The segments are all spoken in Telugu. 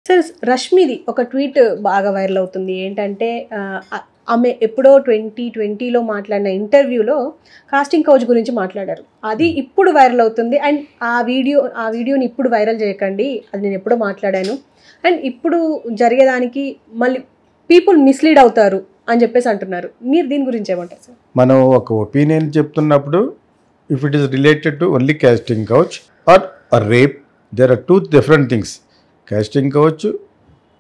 సార్ రష్మిది ఒక ట్వీట్ బాగా వైరల్ అవుతుంది. ఏంటంటే ఆమె ఎప్పుడో 2020లో మాట్లాడిన ఇంటర్వ్యూలో కాస్టింగ్ కౌచ్ గురించి మాట్లాడారు. అది ఇప్పుడు వైరల్ అవుతుంది. అండ్ ఆ వీడియోని ఇప్పుడు వైరల్ చేయకండి, అది నేను ఎప్పుడో మాట్లాడాను, అండ్ ఇప్పుడు జరిగేదానికి మళ్ళీ పీపుల్ మిస్లీడ్ అవుతారు అని చెప్పేసి అంటున్నారు. మీరు దీని గురించి ఏమంటారు సార్? మనం ఒక ఒపీనియన్ చెప్తున్నప్పుడు if it is related to only casting couch or rape, there are two different things. Casting couch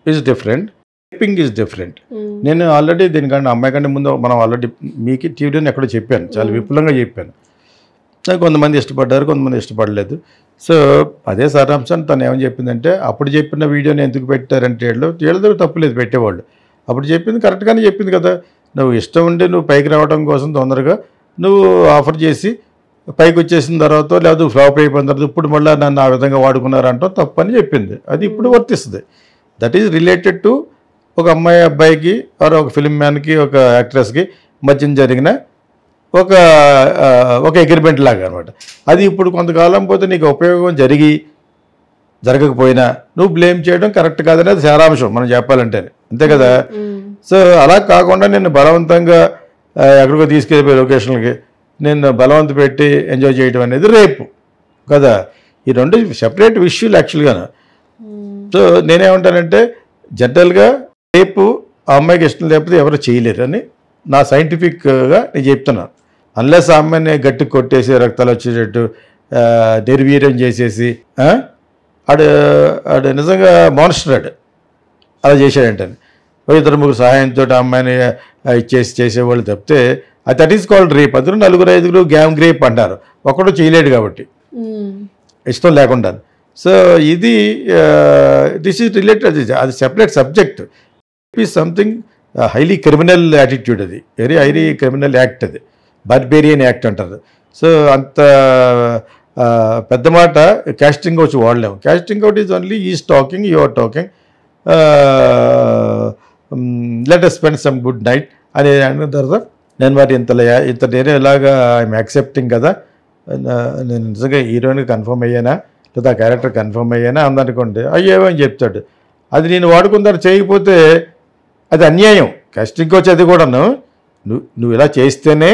is different, raping is different. నేను ఆల్రెడీ దీనికంటే అమ్మాయి కంటే ముందు మనం ఆల్రెడీ మీకు టీవీలోనే ఎక్కడో చెప్పాను, చాలా విపులంగా చెప్పాను. కొంతమంది ఇష్టపడ్డారు, కొంతమంది ఇష్టపడలేదు. సో అదే సారాంశాన్ని తను ఏమని చెప్పిందంటే, అప్పుడు చెప్పిన వీడియోని ఎందుకు పెట్టారంటే వీళ్ళతో తప్పులేదు, పెట్టేవాళ్ళు. అప్పుడు చెప్పింది కరెక్ట్గానే చెప్పింది కదా. నువ్వు ఇష్టం ఉండి నువ్వు పైకి రావడం కోసం తొందరగా నువ్వు ఆఫర్ చేసి పైకి వచ్చేసిన తర్వాత లేదా ఫ్లాప్ అయిపోయిన తర్వాత ఇప్పుడు మళ్ళీ నన్ను ఆ విధంగా వాడుకున్నారంటో తప్పు అని చెప్పింది. అది ఇప్పుడు వర్తిస్తుంది. దట్ ఈజ్ రిలేటెడ్ టు ఒక అమ్మాయి అబ్బాయికి ఆర్ ఒక ఫిల్మ్ మ్యాన్కి ఒక యాక్ట్రెస్కి మధ్యన జరిగిన ఒక అగ్రిమెంట్ లాగా అనమాట. అది ఇప్పుడు కొంతకాలం పోతే నీకు ఉపయోగం జరగకపోయినా నువ్వు బ్లేమ్ చేయడం కరెక్ట్ కాదనేది సారాంశం మనం చెప్పాలంటే, అంతే కదా. సో అలా కాకుండా నేను బలవంతంగా ఎక్కడికో తీసుకెళ్ళిపోయి లొకేషన్లకి నేను బలవంత పెట్టి ఎంజాయ్ చేయడం అనేది రేపు కదా. ఈ రెండు సెపరేట్ విషయాలు యాక్చువల్గాను. సో నేనేమంటానంటే, జనరల్గా రేపు ఆ అమ్మాయికి ఇష్టం లేకపోతే ఎవరు చేయలేరు అని నా సైంటిఫిక్గా నేను చెప్తున్నాను. అన్లెస్ ఆ అమ్మాయిని గట్టి కొట్టేసి రక్తాలు వచ్చేటట్టు నిర్వీర్యం చేసేసి ఆడు నిజంగా మాన్స్టర్ అలా చేశాడంటని ఇద్దరు ముగ్గురు సహాయంతో ఆ అమ్మాయిని చేసేవాళ్ళు తప్పితే అది దట్ ఈస్ కాల్డ్ రేప్. అందులో 4-5 గ్యాంగ్ రేప్ అంటారు, ఒక్కడు చేయలేడు కాబట్టి ఇష్టం లేకుండా. సో ఇది దిస్ ఈజ్ రిలేటెడ్, అది separate subject. Is something highly criminal attitude, అది వెరీ హైలీ క్రిమినల్ యాక్ట్, అది బార్బేరియన్ యాక్ట్ అంటారు. సో అంత పెద్ద మాట కాస్టింగ్ కౌచ్ వాడలేము. Casting couch is only is talking, you are talking, let us spend some good night అని అన్న తర్వాత నేను మరి ఇంత నేనే ఇలాగా ఐఎమ్ యాక్సెప్టింగ్ కదా, నేను నిజంగా హీరోయిన్కి కన్ఫర్మ్ అయ్యానా లేదా ఆ క్యారెక్టర్ కన్ఫర్మ్ అయ్యానా అందనుకోండి, అయ్యేవో అని చెప్తాడు. అది నేను వాడుకుందాన్ని చేయకపోతే అది అన్యాయం. కాస్టింగ్ కౌచ్ అది కూడాను నువ్వు ఇలా చేస్తేనే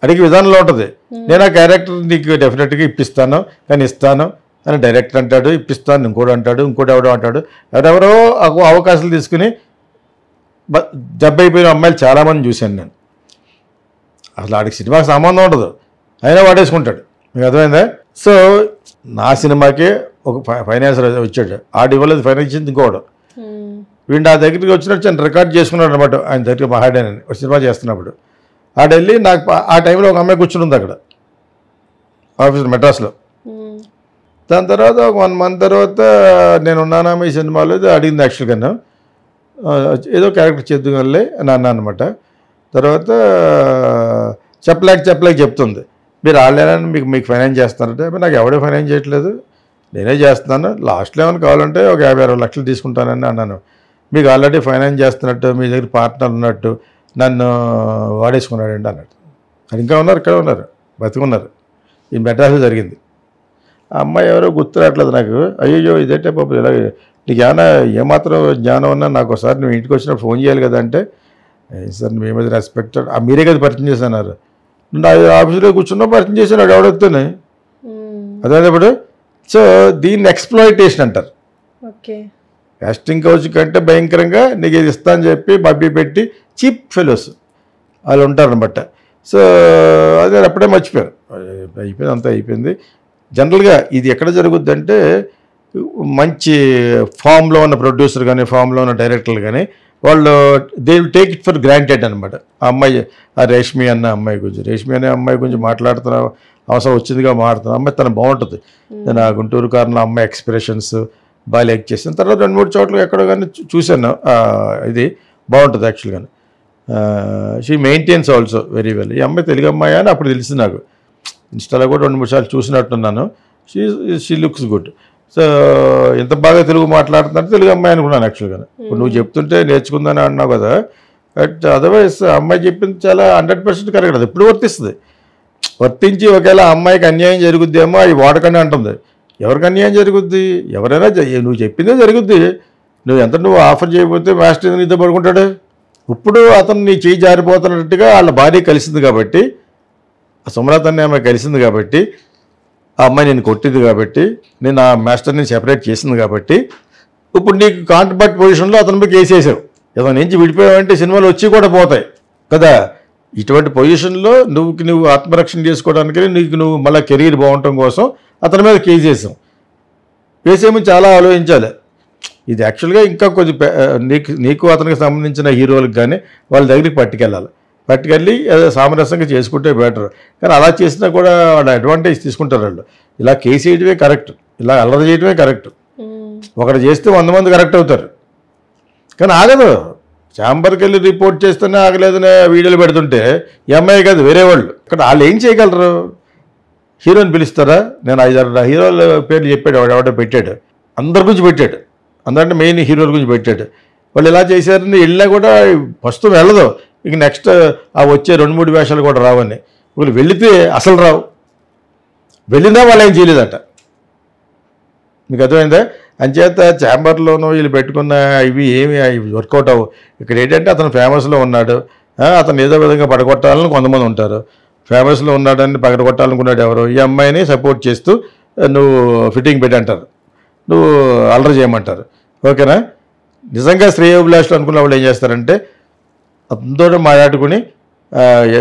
అడిగే విధానంలో ఉంటుంది. నేను ఆ క్యారెక్టర్ నీకు డెఫినెట్గా ఇప్పిస్తాను కానీ ఇస్తాను అని డైరెక్టర్ అంటాడు, ఇప్పిస్తాను ఇంకోటి అంటాడు, ఇంకోటి ఎవడో అంటాడు. ఎవరెవరో అవకాశాలు తీసుకుని అయిపోయిన అమ్మాయిలు చాలామంది చూశాను నేను. అసలు ఆడికి సినిమాకి సంబంధం ఉండదు, అయినా వాడేసుకుంటాడు. మీకు అర్థమైందా? సో నా సినిమాకే ఒక ఫైనాన్సర్ వచ్చాడు, ఆడు ఇవ్వలేదు ఫైనాన్స్ ఇచ్చింది ఇంకోడు. వీడు నా దగ్గరికి వచ్చినట్టు రికార్డ్ చేసుకున్నాడు అనమాట. ఆయన దగ్గర మహాడేనని ఒక సినిమా చేస్తున్నప్పుడు ఆడెళ్ళి నాకు ఆ టైంలో ఒక అమ్మాయి కూర్చుని ఉంది అక్కడ ఆఫీస్ మెడ్రాస్లో. దాని తర్వాత ఒక 1 month తర్వాత నేను ఉన్నానా ఈ సినిమాలో అడిగింది యాక్చువల్గా, ఏదో క్యారెక్టర్ చేద్దుగానే అని అన్నా అనమాట. తర్వాత చెప్పలేక చెప్తుంది, మీరు ఆన్లైన్ మీకు ఫైనాన్స్ చేస్తున్నారంటే నాకు ఎవడే ఫైనాన్స్ చేయట్లేదు, నేనే చేస్తున్నాను, లాస్ట్లో ఏమైనా కావాలంటే ఒక 50-60 లక్షలు తీసుకుంటానని అన్నాను. మీకు ఆల్రెడీ ఫైనాన్స్ చేస్తున్నట్టు మీ దగ్గర పార్ట్నర్ ఉన్నట్టు నన్ను వాడేసుకున్నాడండి అన్నట్టు. అది ఇంకా ఉన్నారు, ఇక్కడ ఉన్నారు, బతికున్నారు. ఈ మెడ్రాస్లో జరిగింది. ఆ అమ్మాయి ఎవరో గుర్తు రావట్లేదు నాకు. అయ్యో ఇదేంటే పాపం ఇలా, నీకు ఏమాత్రం జ్ఞానం ఉన్నా నాకు ఒకసారి నువ్వు ఇంటికి వచ్చినప్పుడు ఫోన్ చేయాలి కదా అంటే, సార్ మీ మీద రెస్పెక్ట్, మీరే కదా పరిచయం చేస్తున్నారు, నా ఆఫీసులో కూర్చున్నా పరిచయం చేశాను వాడు ఎవడొద్దని. అదే ఇప్పుడు. సో దీన్ని ఎక్స్ప్లాయిటేషన్ అంటారు. కాస్టింగ్ కౌచ్ కంటే భయంకరంగా నీకు ఇది ఇస్తా అని చెప్పి మబ్బి పెట్టి చీప్ ఫెలోస్ వాళ్ళు ఉంటారనమాట. సో అదే అప్పుడే మర్చిపోయారు, అయిపోయింది, అంతా అయిపోయింది. జనరల్గా ఇది ఎక్కడ జరుగుద్ది అంటే, మంచి ఫామ్లో ఉన్న ప్రొడ్యూసర్ కానీ ఫామ్లో ఉన్న డైరెక్టర్లు కానీ వాళ్ళు they will take it for granted అనమాట. ఆ అమ్మాయి, ఆ రేష్మి అనే అమ్మాయి గురించి మాట్లాడుతున్న అవసరం వచ్చిందిగా మాట్లాడుతున్న అమ్మాయి తను బాగుంటుంది. నేను ఆ గుంటూరు కారణంలో అమ్మాయి ఎక్స్ప్రెషన్స్ బాగా లైక్ చేసిన తర్వాత 2-3 చోట్ల ఎక్కడో కానీ చూశాను. ఇది బాగుంటుంది యాక్చువల్గా. She maintains also very well. ఈ అమ్మాయి తెలుగు అమ్మాయి అని అప్పుడు తెలిసింది నాకు. ఇన్స్టాలో కూడా 2-3 సార్లు చూసినట్టున్నాను. She looks good. సో ఎంత బాగా తెలుగు మాట్లాడుతుందంటే తెలుగు అమ్మాయి అనుకున్నాను యాక్చువల్గా. ఇప్పుడు నువ్వు చెప్తుంటే నేర్చుకుందని అన్నావు కదా, బట్ అదర్వైజ్ అమ్మాయి చెప్పింది చాలా 100% కరెక్ట్. అది ఎప్పుడు వర్తించి ఒకవేళ అమ్మాయికి అన్యాయం జరుగుద్దేమో అది వాడకనే అంటుంది. ఎవరికి అన్యాయం జరుగుద్ది? ఎవరైనా నువ్వు చెప్పిందే జరుగుద్ది. నువ్వు ఆఫర్ చేయకపోతే మాస్టర్ నీతో పడుకుంటాడు. ఇప్పుడు అతను నీ చేయి జారిపోతున్నట్టుగా వాళ్ళ భార్య కలిసింది కాబట్టి, సుమలత అనే ఆమె కలిసింది కాబట్టి, ఆ అమ్మాయి నేను కొట్టింది కాబట్టి, నేను ఆ మాస్టర్ని సెపరేట్ చేసింది కాబట్టి, ఇప్పుడు నీకు కాంట్రాక్ట్ పొజిషన్లో అతనిపై కేసు వేసావు. ఏదో నుంచి విడిపోయావంటే సినిమాలు వచ్చి కూడా పోతాయి కదా. ఇటువంటి పొజిషన్లో నువ్వు ఆత్మరక్షణ చేసుకోవడానికి నువ్వు మళ్ళీ కెరీర్ బాగుండటం కోసం అతని మీద కేసు వేసాం. వేసేమో చాలా ఆలోచించాలి. ఇది యాక్చువల్గా ఇంకా కొంచెం నీకు అతనికి సంబంధించిన హీరోలకు కానీ వాళ్ళ దగ్గరికి పట్టుకెళ్ళి సామరస్యంగా చేసుకుంటే బెటర్. కానీ అలా చేసినా కూడా వాళ్ళ అడ్వాంటేజ్ తీసుకుంటారు వాళ్ళు. ఇలా కేసు వేయడమే కరెక్ట్, ఇలా అల్లరి చేయడమే కరెక్ట్. ఒకటి చేస్తే 100 మంది కరెక్ట్ అవుతారు. కానీ ఆగదు. ఛాంబర్కి వెళ్ళి రిపోర్ట్ చేస్తేనే ఆగలేదనే వీడియోలు పెడుతుంటే ఈ అమ్మాయి కాదు వేరే వాళ్ళు ఇక్కడ వాళ్ళు ఏం చేయగలరు? హీరోని పిలుస్తారా? నేను 5-6 హీరోల పేర్లు చెప్పాడు, ఎవడో పెట్టాడు, అందరి గురించి పెట్టాడు, అందరంటే మెయిన్ హీరోల గురించి పెట్టాడు. వాళ్ళు ఎలా చేశారని వెళ్ళినా కూడా ప్రస్తుతం వెళ్ళదు. ఇక నెక్స్ట్ ఆ వచ్చే 2-3 వేషాలు కూడా రావని. వీళ్ళు వెళితే అసలు రావు, వెళ్ళినా వాళ్ళు ఏం చేయలేదట. మీకు అర్థమైందా? అంచేత ఛాంబర్లోనూ వీళ్ళు పెట్టుకున్న ఇవి ఏమి వర్కౌట్ అవ్వు. ఇక్కడ ఏంటంటే అతను ఫేమస్లో ఉన్నాడు, అతను ఏదో విధంగా పడగొట్టాలని కొంతమంది ఉంటారు. ఫేమస్లో ఉన్నాడని పగడగొట్టాలనుకున్నాడు ఎవరు? ఈ అమ్మాయిని సపోర్ట్ చేస్తూ నువ్వు ఫిట్టింగ్ పెట్టి అంటారు, నువ్వు అల్లరి చేయమంటారు. ఓకేనా? నిజంగా శ్రేయోభిలాషులు అనుకున్న వాళ్ళు ఏం చేస్తారంటే అతనితో మాట్లాడుకుని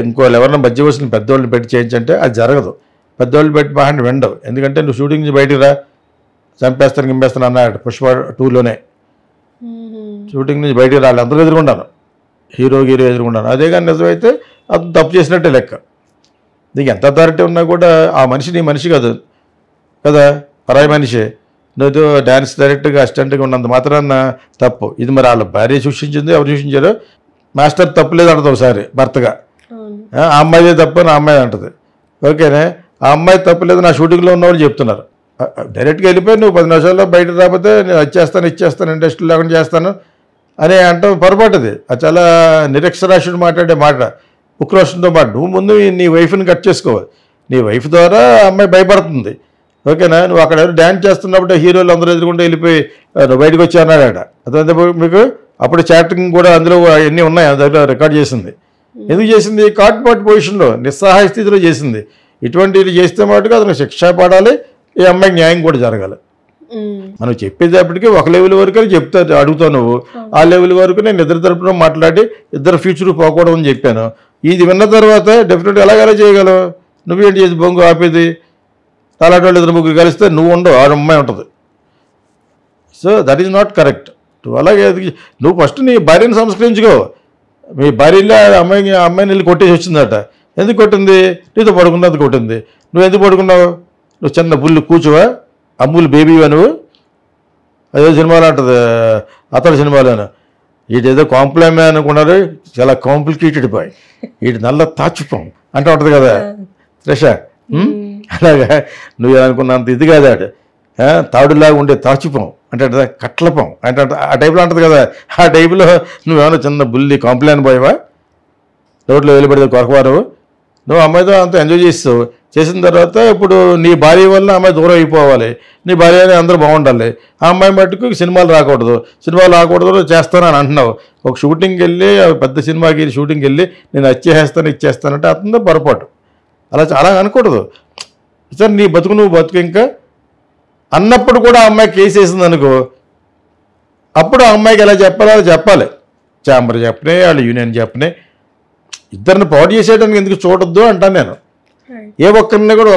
ఇంకో ఎవరైనా మధ్య వస్తున్న పెద్దవాళ్ళని పెట్టి చేయించంటే అది జరగదు. పెద్దవాళ్ళు పెట్టి మాట్లాడి వినవు. ఎందుకంటే నువ్వు షూటింగ్ నుంచి బయటికి రా, చంపేస్తాను గింపేస్తాను అన్నాడు పుష్ప 2లోనే. షూటింగ్ నుంచి బయటికి రాలి అందరూ ఎదుర్కొంటాను, హీరో ఎదుర్కొంటాను. అదే కానీ నిజమైతే అతను తప్పు చేసినట్టే లెక్క. నీకు ఎంత అథారిటీ ఉన్నా కూడా ఆ మనిషి నీ మనిషి కాదు కదా, పరాయి మనిషి. నువ్వు డ్యాన్స్ డైరెక్టర్గా అసిస్టెంట్గా ఉన్నంత మాత్రాన తప్పు. ఇది మరి వాళ్ళ భార్య సూచించింది, ఎవరు సూచించారో మాస్టర్ తప్పులేదు అంటది ఒకసారి భర్తగా. ఆ అమ్మాయిదే తప్పు అని ఆ అమ్మాయి అంటది. ఓకేనే? ఆ అమ్మాయి తప్పులేదు నా షూటింగ్లో ఉన్నవాళ్ళు చెప్తున్నారు. డైరెక్ట్గా వెళ్ళిపోయి నువ్వు 10 నిమిషాల్లో బయట రాకపోతే నేను ఇచ్చేస్తాను ఇండస్ట్రీ లేకుండా చేస్తాను అని అంటాం పొరపాటుది. అది చాలా నిరక్షరాస్యుడు మాట్లాడే మాట, ఉక్రోషంతో మాట. నువ్వు ముందు నీ వైఫ్ని కట్ చేసుకోవాలి. నీ వైఫ్ ద్వారా అమ్మాయి భయపడుతుంది. ఓకేనా? నువ్వు అక్కడ డ్యాన్స్ చేస్తున్నప్పుడు హీరోలు అందరూ ఎదురుకుంటూ వెళ్ళిపోయి నువ్వు బయటకు వచ్చి అన్నాడట. అదే మీకు అప్పుడు చాటింగ్ కూడా అందులో అన్నీ ఉన్నాయి, అది దగ్గర రికార్డ్ చేసింది. ఎందుకు చేసింది? కాట్పాట్ పొజిషన్లో నిస్సహాయ స్థితిలో చేసింది. ఇటువంటివి చేస్తే మటుకు అతను శిక్ష పడాలి, ఈ అమ్మాయికి న్యాయం కూడా జరగాలి. మనం చెప్పేటప్పటికీ ఒక లెవెల్ వరకు అడుగుతావు నువ్వు. ఆ లెవెల్ వరకు నేను ఇద్దరు తరపున మాట్లాడి ఇద్దరు ఫ్యూచర్ పోకూడదు అని చెప్పాను. ఇది విన్న తర్వాత డెఫినెట్గా ఎలాగలా చేయగలవు? నువ్వేంటి చేసి బొంగు ఆపేది? అలాంటి వాళ్ళు 2-3 కలిస్తే నువ్వు ఉండవు, ఆ అమ్మాయి ఉంటుంది. So that is not correct. నువ్వు అలాగే నువ్వు ఫస్ట్ నీ భార్యను సంస్కరించుకో. మీ భార్యలో అమ్మాయిని వెళ్ళి కొట్టేసి వచ్చిందట. ఎందుకు కొట్టింది? నీతో పడుకున్నది కొట్టింది. నువ్వు ఎందుకు పడుకున్నావు? నువ్వు చిన్న బుల్లు కూర్చోవా? అమ్ములు బేబీవా నువ్వు? అదే సినిమాలో అంటుంది, అతడు సినిమాలోను. వీటేదో కాంప్లైమే అనుకున్నారు, చాలా కాంప్లికేటెడ్ బాయ్, వీటి నల్ల తాచుపం అంటే ఉంటుంది కదా త్రిష. అలాగా నువ్వు అనుకున్నంత ఇది కాదు, ఆడు తాడులాగా ఉండే తాచుపం అంటే కట్లపం అంటే ఆ టైప్లో ఉంటుంది కదా. ఆ టైపులో నువ్వేమన్నా చిన్న బుల్లి కాంప్లైన్ బాయ్వా? రోడ్లో వెళ్ళిపడితే కొరకవారు. నువ్వు అమ్మాయితో అంత ఎంజాయ్ చేస్తావు. చేసిన తర్వాత ఇప్పుడు నీ భార్య వల్ల అమ్మాయి దూరం అయిపోవాలి, నీ భార్య అందరూ బాగుండాలి. ఆ అమ్మాయి మట్టుకు సినిమాలు రాకూడదు చేస్తానని అంటున్నావు. ఒక షూటింగ్కి వెళ్ళి పెద్ద సినిమాకి షూటింగ్కి వెళ్ళి నేను ఇచ్చేస్తానంటే అతనితో పొరపాటు. అలా అనకూడదు సార్. నీ బతుకు నువ్వు బతుకు ఇంకా అన్నప్పుడు కూడా ఆ అమ్మాయి కేసు వేసింది అనుకో, అప్పుడు ఆ అమ్మాయికి ఎలా చెప్పాలో అలా చెప్పాలి. ఛాంబర్ చెప్పనే, వాళ్ళు యూనియన్ చెప్పనే, ఇద్దరిని పాడు చేసేయడానికి ఎందుకు చూడొద్దు అంటాను నేను. ఏ ఒక్కరిని కూడా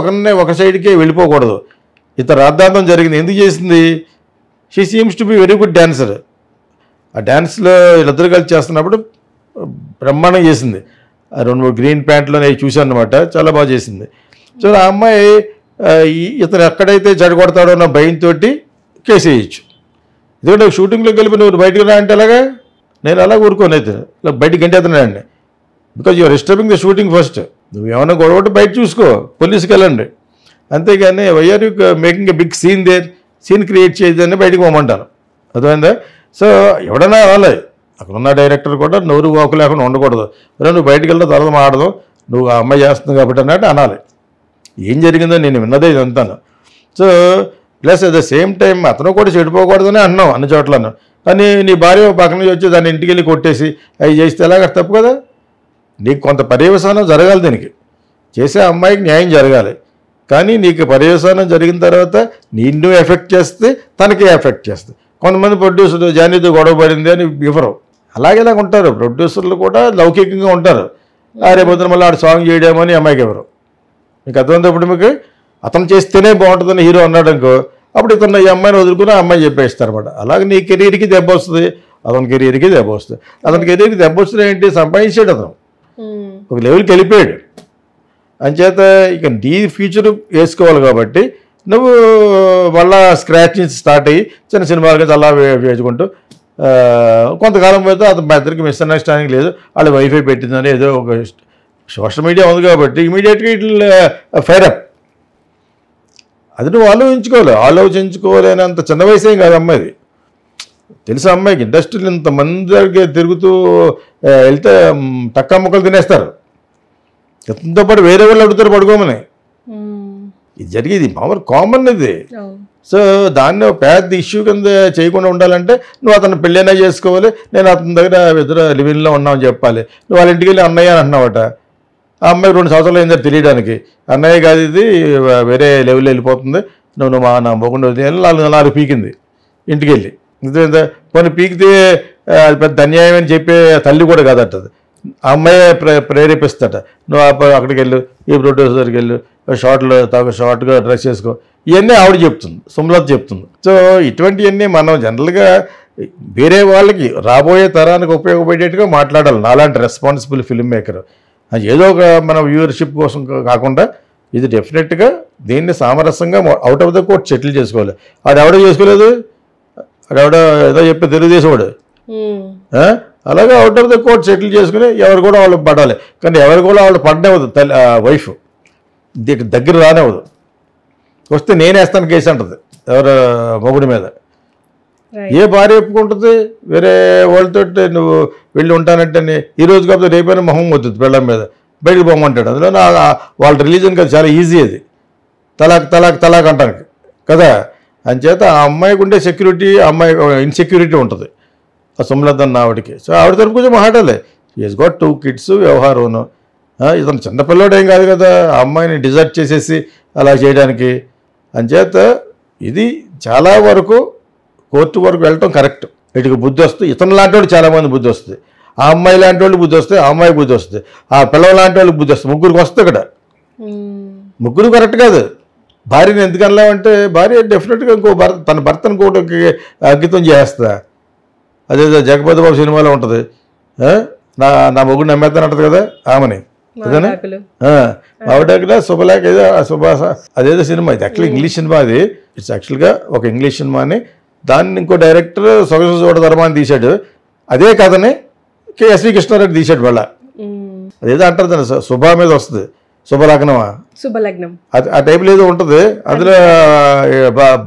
ఒక సైడ్కే వెళ్ళిపోకూడదు. ఇంత రాద్ధాంతం జరిగింది, ఎందుకు చేసింది? She seems to be very good dancer. ఆ డ్యాన్స్లో వీళ్ళిద్దరు కలిసి చేస్తున్నప్పుడు బ్రహ్మాండం చేసింది. 2-3 గ్రీన్ ప్యాంట్లో నేను చూశాను అనమాట, చాలా బాగా చేసింది. సో ఆ అమ్మాయి ఇతను ఎక్కడైతే చెడగొడతాడో నా భయంతో కేసు వేయచ్చు. ఎందుకంటే షూటింగ్లోకి వెళ్ళి నువ్వు బయటకు రా అంటే అలాగా నేను అలా ఊరుకోను. అయితే ఇలా బయటికి గంటేస్తున్నానండి, because you're disturbing the shooting first. నువ్వు ఏమైనా గొడవ బయట చూసుకో, పోలీసుకి వెళ్ళండి. అంతేగాని why are you making a big scene create చేయదని బయటకు పోమంటాను. అర్థమైందా? సో ఎవడన్నా రాలే, అక్కడ ఉన్న డైరెక్టర్ కూడా నోరు వాకు లేకుండా ఉండకూడదు. నువ్వు బయటకు వెళ్తే తర్వాత మాడదు, నువ్వు ఆ అమ్మాయి చేస్తుంది కాబట్టి అన్నట్టు అనాలి. ఏం జరిగిందో నేను విన్నదే ఇదంతాను. So plus at the same time అతను కూడా చెడిపోకూడదని అన్నావు అన్ని చోట్లను. అని నీ భార్య పక్కన నుంచి వచ్చి దాన్ని ఇంటికి వెళ్ళి కొట్టేసి అవి చేస్తే ఎలాగ తప్పు కదా. నీకు కొంత పర్యవసానం జరగాలి, దీనికి చేసే అమ్మాయికి న్యాయం జరగాలి. కానీ నీకు పర్యవసానం జరిగిన తర్వాత నిన్ను ఎఫెక్ట్ చేస్తే తనకి ఎఫెక్ట్ చేస్తుంది. కొంతమంది ప్రొడ్యూసర్లు జానీతో గొడవ పడింది అని ఇవ్వరు, అలాగేలాగ ఉంటారు. ప్రొడ్యూసర్లు కూడా లౌకికంగా ఉంటారు. రేపొద్దున మళ్ళీ ఆడు సాంగ్ చేయడమని అమ్మాయికి ఎవరు. మీకు అర్థమైనప్పుడు మీకు అతను చేస్తేనే బాగుంటుందని హీరో అన్నాడు అనుకో, అప్పుడు ఇతను ఈ అమ్మాయిని వదులుకుని ఆ అమ్మాయి చెప్పేస్తారు అనమాట. అలాగే నీ కెరీర్కి దెబ్బ వస్తుంది, అతని కెరీర్కి దెబ్బ వస్తుంది. అతని కెరీర్కి దెబ్బ వస్తుంది ఏంటి, సంపాదించాడు అతను, ఒక లెవెల్కి వెళ్ళిపోయాడు. అంచేత ఇక నీ ఫ్యూచర్ వేసుకోవాలి కాబట్టి నువ్వు మళ్ళా స్క్రాచ్ నుంచి స్టార్ట్ అయ్యి చిన్న సినిమాలకి అలా వేసుకుంటూ కొంతకాలం పోతే అతను మా ఇద్దరికి మిస్అండర్స్టాండింగ్ లేదు, వాళ్ళ వైఫై పెట్టిందని ఏదో ఒక సోషల్ మీడియా ఉంది కాబట్టి ఇమీడియట్గా ఇట్లా ఫైర్ అప్. అది నువ్వు ఆలోచించుకోలేనంత చిన్న వయసేం కాదు అమ్మాయిది. తెలుసా అమ్మాయికి ఇండస్ట్రీలో ఇంతమంది దగ్గర తిరుగుతూ వెళ్తే టక్కా ముక్కలు తినేస్తారు. ఎంతో పాటు వేరే వాళ్ళు అడుగుతారు పడుకోమని. ఇది జరిగేది మామూలు కామన్ ఇది. సో దాన్ని పెద్ద ఇష్యూ కింద చేయకుండా ఉండాలంటే నువ్వు అతను పెళ్ళైనా చేసుకోవాలి, నేను అతని దగ్గర ఇద్దరు లివింగ్లో ఉన్నామని చెప్పాలి. నువ్వు వాళ్ళ ఇంటికి వెళ్ళి అన్నయ్య అని అంటున్నావట. ఆ అమ్మాయి 2 సంవత్సరాలు అయిందో తెలియడానికి, అన్నయ్య కాదు ఇది వేరే లెవెల్లో వెళ్ళిపోతుంది, నువ్వు నా మొగుండు వదిలేయాలి 4 పీకింది ఇంటికి వెళ్ళి. కొన్ని పీకితే అది పెద్ద అన్యాయం అని చెప్పే తల్లి కూడా కాదట్టది. ఆ అమ్మాయి ప్రేరేపిస్తాట, నువ్వు అక్కడికి వెళ్ళు, ఈ ప్రొడ్యూసర్ దగ్గరికి వెళ్ళు, షార్ట్గా డ్రెస్ చేసుకో, ఇవన్నీ ఆవిడ చెప్తుంది, సుమలత చెప్తుంది. సో ఇటువంటివన్నీ మనం జనరల్గా వేరే వాళ్ళకి రాబోయే తరానికి ఉపయోగపడేట్టుగా మాట్లాడాలి. నాలాంటి రెస్పాన్సిబుల్ ఫిల్మ్ మేకర్ అది ఏదో ఒక మన వ్యూవర్షిప్ కోసం కాకుండా ఇది డెఫినెట్గా దీన్ని సామరస్యంగా out of the court settle చేసుకోవాలి. ఆడెవడో చేసుకోలేదు, ఆడెవడ ఏదో చెప్పి తెలుగుదేశం వాడు అలాగే out of the court settle చేసుకుని ఎవరు కూడా వాళ్ళు పడాలి. కానీ ఎవరు కూడా వాళ్ళు పడనేవద్దు, వైఫ్ దగ్గర రానివ్వదు. వస్తే నేనేస్తాను కేసు అంటుంది ఎవరు మొగుడి మీద. ఏ భార్య ఒప్పుకుంటుంది వేరే వాళ్ళతో నువ్వు వెళ్ళి ఉంటానంటే ఈ రోజు కాకపోతే రేపైనా మొహం వద్దు పెళ్ళం మీద బయటకు పోమంటాడు. అందులో వాళ్ళ రిలీజన్ కదా చాలా ఈజీ అది, తలాక్ అంటానికి కదా. అంచేత ఆ అమ్మాయికి ఉండే సెక్యూరిటీ అమ్మాయి ఇన్సెక్యూరిటీ ఉంటుంది ఆ సుమలత అన్న ఆవిడకి. సో ఆవిడ తరపు కొంచెం మాట్లాడలే, ఈజ్ గాట్ 2 kids వ్యవహారం. ఇతను చిన్నపిల్లోడు ఏం కాదు కదా ఆ అమ్మాయిని డిజర్ట్ చేసేసి అలా చేయడానికి. అంచేత ఇది చాలా వరకు కోర్టు వరకు వెళ్ళటం కరెక్ట్. వీటికి బుద్ధి వస్తుంది, ఇతను లాంటి వాళ్ళు చాలామంది బుద్ధి వస్తుంది, ఆ అమ్మాయి లాంటి వాళ్ళు బుద్ధి వస్తుంది, ఆ అమ్మాయి బుద్ధి వస్తుంది, ఆ పిల్లల లాంటి వాళ్ళకి బుద్ధి వస్తుంది. ముగ్గురికి వస్తుంది ఇక్కడ, ముగ్గురు కరెక్ట్ కాదు. భార్యని ఎందుకు అనలేమంటే భార్య డెఫినెట్గా ఇంకో తన భర్తను ఇంకోటికి అంకితం చేస్తా. అదే జగపతి బాబు సినిమాలో ఉంటుంది, నా మొగుడు నమ్మేద్దాని అంటది కదా ఆమెని, అదేనా ఆవిడ శుభలేఖ ఏదో శుభాస అదేదో సినిమా. ఇది యాక్చువల్లీ ఇంగ్లీష్ సినిమా, అది ఇట్స్ యాక్చువల్గా ఒక ఇంగ్లీష్ సినిమాని దాన్ని ఇంకో డైరెక్టర్ సొగసు చూడధర్మాన్ని తీశాడు. అదే కథని ఎస్వి కృష్ణారెడ్డి తీశాడు. వాళ్ళ అదేదో అంటారు దాన్ని శుభ మీద వస్తుంది, శుభలగ్నమా శుభలగ్నం ఆ టైప్లో ఏదో ఉంటుంది, అందులో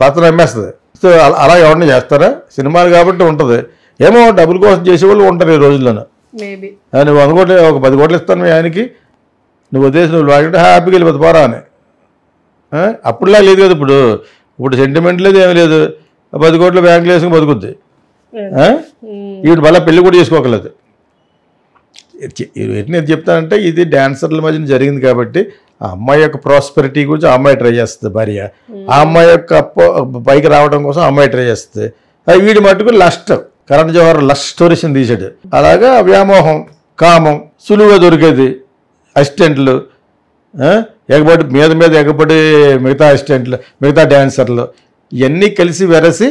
భర్తను అమ్మేస్తుంది. సో అలా ఎవరిని చేస్తారా సినిమాలు కాబట్టి ఉంటుంది. ఏమో డబ్బుల కోసం చేసేవాళ్ళు ఉంటారు ఈ రోజుల్లోనూ. నువ్వు 100 కోట్లు ఒక 10 కోట్లు ఇస్తాను మీ ఆయనకి, నువ్వు వదిలేసి నువ్వు వాడితే హ్యాపీగా వెళ్ళిపోతే పోరా అని. అప్పుడులా లేదు కదా, ఇప్పుడు సెంటిమెంట్ లేదు, ఏమీ లేదు. 10 కోట్లు బ్యాంకులు వేసుకుని బతుకుద్ది. వీడు మళ్ళీ పెళ్లి కూడా చేసుకోకలేదు. నేను చెప్తానంటే ఇది డాన్సర్ల మధ్యన జరిగింది కాబట్టి ఆ అమ్మాయి యొక్క ప్రాస్పెరిటీ గురించి ఆ అమ్మాయి ట్రై చేస్తుంది భార్య, ఆ అమ్మాయి యొక్క పైకి రావడం కోసం అమ్మాయి ట్రై చేస్తుంది. వీడి మట్టుకు lust Karan Johar lust stories తీసాడు. అలాగా వ్యామోహం, కామం, సులువుగా దొరికేది, అసిస్టెంట్లు ఎగబడి మీద ఎగబడి మిగతా అసిస్టెంట్లు, మిగతా డాన్సర్లు ఇవన్నీ కలిసి వెరసి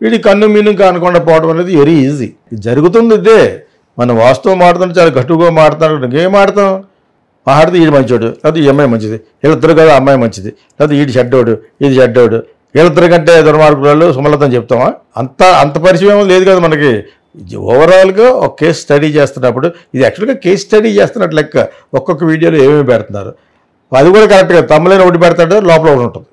వీడి కన్ను మీను కానకుండా పోవడం అనేది వెరీ ఈజీ. జరుగుతుంది ఇదే. మనం వాస్తవం మాడుతుంటే చాలా గట్టుగా మాడుతున్నాడు. ఇంకేం మాడతాం, మాడితే ఈడు మంచోడు, లేకపోతే ఈ అమ్మాయి మంచిది, వీళ్ళిద్దరు కదా అమ్మాయి మంచిది, లేకపోతే ఈడు చెడ్డోడు, ఇది చెడ్డోడు, వీళ్ళిద్దరి కంటే దుర్మార్గులు సుమలత అని చెప్తామా? అంత పరిచయం లేదు కదా మనకి. ఓవరాల్గా ఒక కేస్ స్టడీ చేస్తున్నప్పుడు ఇది యాక్చువల్గా కేస్ స్టడీ చేస్తున్నట్టు లెక్క. ఒక్కొక్క వీడియోలో ఏమేమి పెడుతున్నారు అది కూడా కరెక్ట్గా తమ్ములైన ఒకటి పెడతాడు, లోపల ఒకటి ఉంటుంది.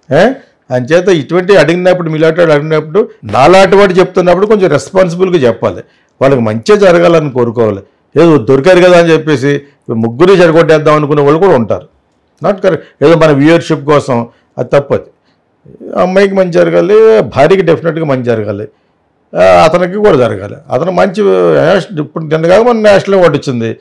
అంచేత ఇటువంటి అడిగినప్పుడు మీలాంటి అడిగినప్పుడు నాలాంటి వాడు చెప్తున్నప్పుడు కొంచెం రెస్పాన్సిబుల్గా చెప్పాలి. వాళ్ళకి మంచిగా జరగాలని కోరుకోవాలి. ఏదో దొరికారు కదా అని చెప్పేసి ముగ్గురు చెడగొట్టేద్దాం అనుకునే వాళ్ళు కూడా ఉంటారు. Not correct. ఏదో మన వ్యూవర్షిప్ కోసం అది తప్పది. అమ్మాయికి మంచి జరగాలి, భార్యకి డెఫినెట్గా మంచి జరగాలి. అతనికి కూడా జరగాలి. అతను మంచి ఇప్పుడు నిన్న కాక మన నేషనల్ అవార్డు వచ్చింది.